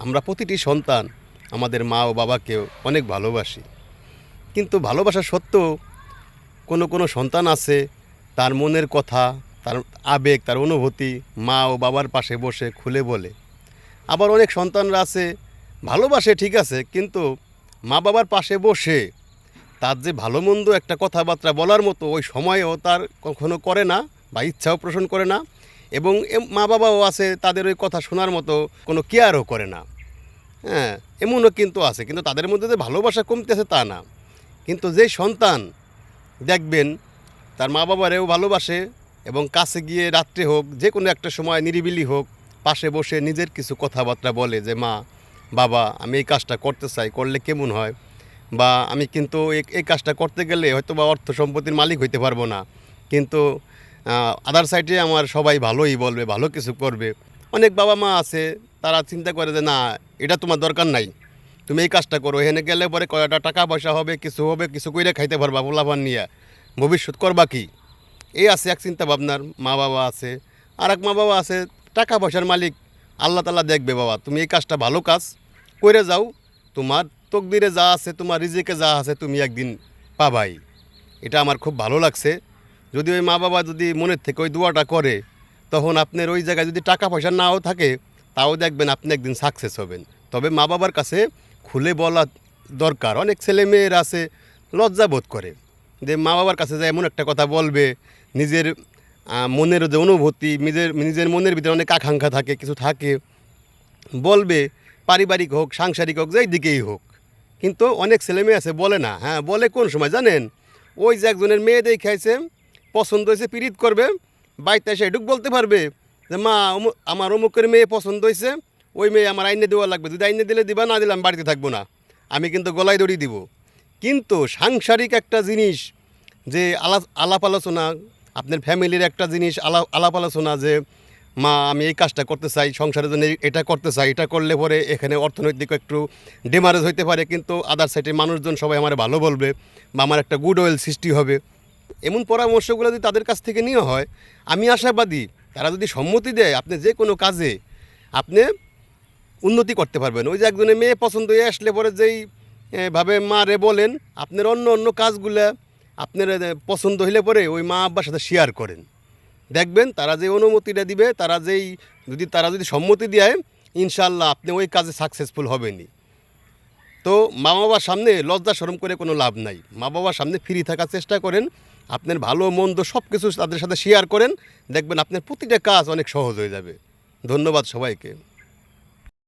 আমরা প্রতিটি সন্তান আমাদের মা ও বাবাকে অনেক ভালোবাসি, কিন্তু ভালোবাসা সত্ত্বেও কোনো সন্তান আছে তার মনের কথা, তার আবেগ, তার অনুভূতি মা ও বাবার পাশে বসে খুলে বলে। আবার অনেক সন্তানরা আছে ভালোবাসে ঠিক আছে, কিন্তু মা বাবার পাশে বসে তার যে ভালো মন্দ একটা কথাবার্তা বলার মতো ওই সময়ও তার কখনো করে না বা ইচ্ছাও পোষণ করে না, এবং মা বাবাও আছে তাদের ওই কথা শোনার মতো কোনো কেয়ারও করে না। হ্যাঁ, এমনও কিন্তু আছে, কিন্তু তাদের মধ্যে যে ভালোবাসা কমতেছে তা না। কিন্তু যেই সন্তান দেখবেন তার মা বাবারেও ভালোবাসে এবং কাছে গিয়ে রাত্রে হোক যে কোনো একটা সময় নিরিবিলি হোক পাশে বসে নিজের কিছু কথাবার্তা বলে যে মা বাবা আমি এই কাজটা করতে চাই, করলে কেমন হয়, বা আমি কিন্তু এই কাজটা করতে গেলে হয়তো বা অর্থ সম্পত্তির মালিক হইতে পারবো না, কিন্তু আদার সাইডে আমার সবাই ভালোই বলবে, ভালো কিছু করবে। অনেক বাবা মা আছে তারা চিন্তা করে যে না এটা তোমার দরকার নাই, তুমি এই কাজটা করো, এখানে গেলে পরে কয়টা টাকা পয়সা হবে, কিছু কইরে খাইতে পারবা, পোলাপান নিয়ে ভবিষ্যৎ করবা কি, এই আছে এক চিন্তা ভাবনার মা বাবা আছে। আর এক মা বাবা আছে টাকা পয়সার মালিক, আল্লাহ তাআলা দেখবে বাবা তুমি এই কাজটা ভালো কাজ করে যাও, তোমার তকদিরে যা আছে, তোমার রিজিকে যা আছে তুমি একদিন পাবাই। এটা আমার খুব ভালো লাগছে। যদি ওই মা বাবা যদি মনের থেকে ওই দোয়াটা করে, তখন আপনার ওই জায়গায় যদি টাকা পয়সা নাও থাকে তাও দেখবেন আপনি একদিন সাকসেস হবেন। তবে মা বাবার কাছে খুলে বলা দরকার। অনেক ছেলে মেয়ের আছে লজ্জা বোধ করে যে মা বাবার কাছে যে এমন একটা কথা বলবে, নিজের মনের যে অনুভূতি, নিজের মনের ভিতরে অনেক আকাঙ্ক্ষা থাকে, কিছু থাকে বলবে, পারিবারিক হোক সাংসারিক হোক যেই দিকেই হোক, কিন্তু অনেক ছেলে মেয়ে আছে বলে না। হ্যাঁ, বলে কোন সময় জানেন? ওই যে একজনের মেয়ে দেখাইছে, পছন্দ হয়েছে, পীড়িত করবে, বাড়িতে এসে এটুক বলতে পারবে যে মা আমার অমুকের মেয়ে পছন্দ হয়েছে, ওই মেয়ে আমার আইনে দেওয়া লাগবে, যদি আইনে দিলে দিবা, না দিলাম বাড়িতে থাকবো না, আমি কিন্তু গলায় দড়ি দিব। কিন্তু সাংসারিক একটা জিনিস যে আলাপ আলোচনা, আপনার ফ্যামিলির একটা জিনিস আলাপ আলোচনা যে মা আমি এই কাজটা করতে চাই, সংসারের জন্য এটা করতে চাই, এটা করলে পরে এখানে অর্থনৈতিক একটু ডেমারেজ হইতে পারে, কিন্তু আদার সাইডে মানুষজন সবাই আমার ভালো বলবে বা আমার একটা গুড উইল সৃষ্টি হবে। এমন পরামর্শগুলো যদি তাদের কাছ থেকে নেওয়া হয়, আমি আশাবাদী তারা যদি সম্মতি দেয় আপনি যে কোনো কাজে আপনি উন্নতি করতে পারবেন। ওই যে একজনের মেয়ে পছন্দ হয়ে আসলে পরে যেই ভাবে মা রে বলেন, আপনার অন্য কাজগুলো আপনার পছন্দ হইলে পরে ওই মা আব্বার সাথে শেয়ার করেন, দেখবেন তারা যে অনুমতিটা দিবে, তারা যদি সম্মতি দেয়, ইনশাআল্লাহ আপনি ওই কাজে সাকসেসফুল হবেনই। তো মা বাবার সামনে লজ্জা শরম করে কোনো লাভ নাই। মা বাবার সামনে ফ্রি থাকার চেষ্টা করেন, আপনার ভালো মন্দ সব কিছু তাদের সাথে শেয়ার করেন, দেখবেন আপনার প্রতিটা কাজ অনেক সহজ হয়ে যাবে। ধন্যবাদ সবাইকে।